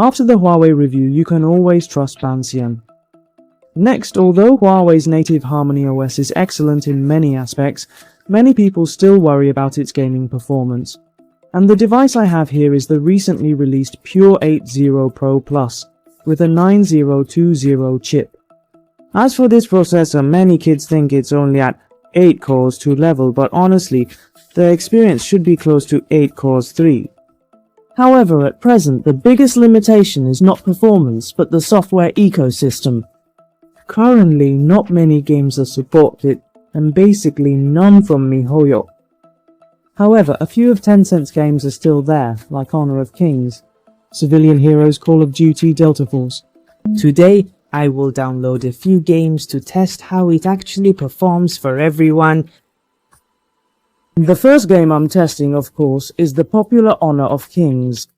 After the Huawei review, you can always trust Banxian. Next, although Huawei's native Harmony OS is excellent in many aspects, many people still worry about its gaming performance. And the device I have here is the recently released Pure 80 Pro Plus, with a 9020 chip. As for this processor, many kids think it's only at 8 cores 2 level, but honestly, the experience should be close to 8 cores 3. However, at present, the biggest limitation is not performance, but the software ecosystem. Currently, not many games are supported, and basically none from MiHoYo. However, a few of Tencent's games are still there, like Honor of Kings, Civilian Heroes, Call of Duty, Delta Force. Today, I will download a few games to test how it actually performs for everyone. The first game I'm testing, of course, is the popular Honor of Kings.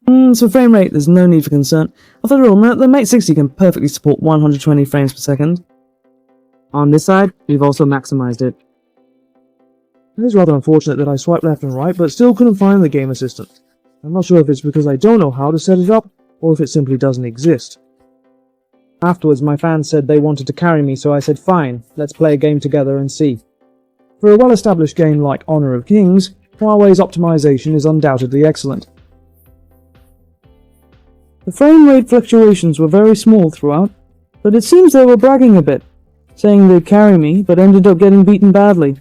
So frame rate, there's no need for concern. After all, the Mate 60 can perfectly support 120 frames per second. On this side, we've also maximized it. It is rather unfortunate that I swiped left and right, but still couldn't find the game assistant. I'm not sure if it's because I don't know how to set it up, or if it simply doesn't exist. Afterwards, my fans said they wanted to carry me, so I said fine, let's play a game together and see. For a well-established game like Honor of Kings, Huawei's optimization is undoubtedly excellent. The frame rate fluctuations were very small throughout, but it seems they were bragging a bit, saying they'd carry me, but ended up getting beaten badly.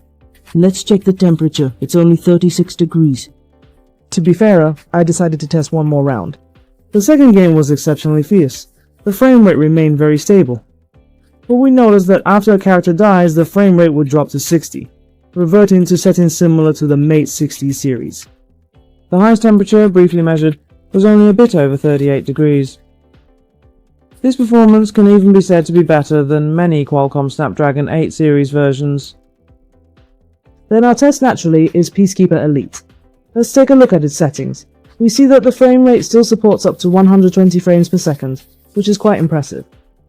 Let's check the temperature, it's only 36 degrees. To be fairer, I decided to test one more round. The second game was exceptionally fierce. The frame rate remained very stable. But we noticed that after a character dies, the frame rate would drop to 60, reverting to settings similar to the Mate 60 series. The highest temperature, briefly measured, was only a bit over 38 degrees. This performance can even be said to be better than many Qualcomm Snapdragon 8 series versions. Then our test naturally is Peacekeeper Elite. Let's take a look at its settings. We see that the frame rate still supports up to 120 frames per second, which is quite impressive.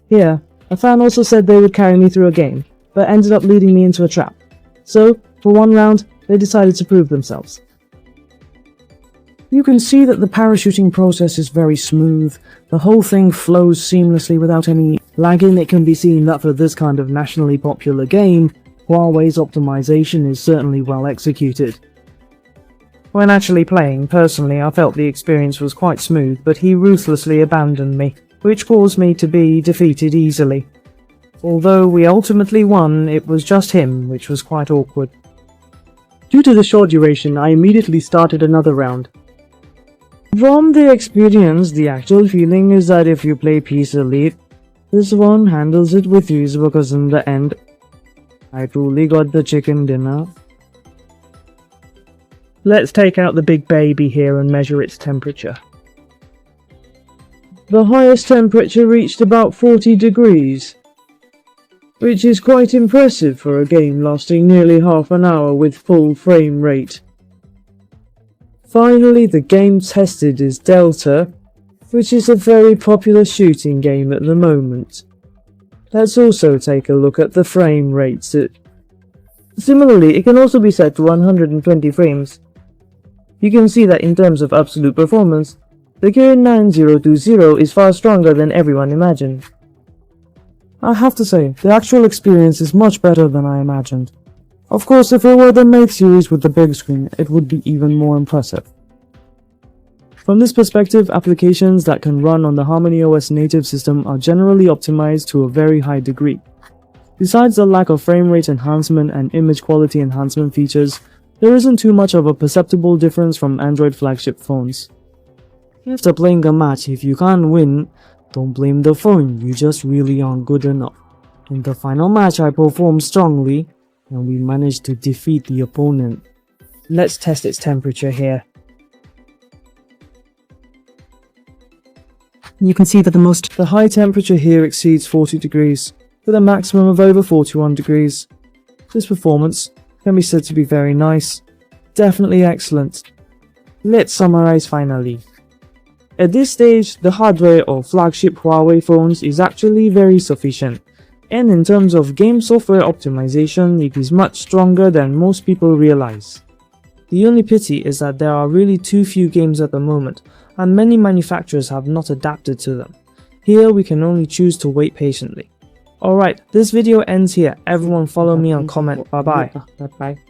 Here, a fan also said they would carry me through a game, but ended up leading me into a trap. So, for one round, they decided to prove themselves. You can see that the parachuting process is very smooth, the whole thing flows seamlessly without any lagging. It can be seen that for this kind of nationally popular game, Huawei's optimization is certainly well executed. When actually playing, personally I felt the experience was quite smooth, but he ruthlessly abandoned me, which caused me to be defeated easily. Although we ultimately won, it was just him, which was quite awkward. Due to the short duration, I immediately started another round. From the experience, the actual feeling is that if you play Peace Elite, this one handles it with ease, because in the end, I truly got the chicken dinner. Let's take out the big baby here and measure its temperature. The highest temperature reached about 40 degrees, which is quite impressive for a game lasting nearly half an hour with full frame rate. Finally, the game tested is Delta, which is a very popular shooting game at the moment. Let's also take a look at the frame rates. Similarly, it can also be set to 120 frames. You can see that in terms of absolute performance, the Kirin 9020 is far stronger than everyone imagined. I have to say, the actual experience is much better than I imagined. Of course, if it were the Mate series with the big screen, it would be even more impressive. From this perspective, applications that can run on the Harmony OS native system are generally optimized to a very high degree. Besides the lack of frame rate enhancement and image quality enhancement features, there isn't too much of a perceptible difference from Android flagship phones. After playing a match, if you can't win, don't blame the phone, you just really aren't good enough. In the final match, I performed strongly, and we managed to defeat the opponent. Let's test its temperature here. You can see that the high temperature here exceeds 40 degrees, with a maximum of over 41 degrees. This performance can be said to be very nice, definitely excellent. Let's summarize finally. At this stage, the hardware of flagship Huawei phones is actually very sufficient, and in terms of game software optimization, it is much stronger than most people realize. The only pity is that there are really too few games at the moment, and many manufacturers have not adapted to them. Here we can only choose to wait patiently. Alright, this video ends here. Everyone follow me and comment. Bye bye.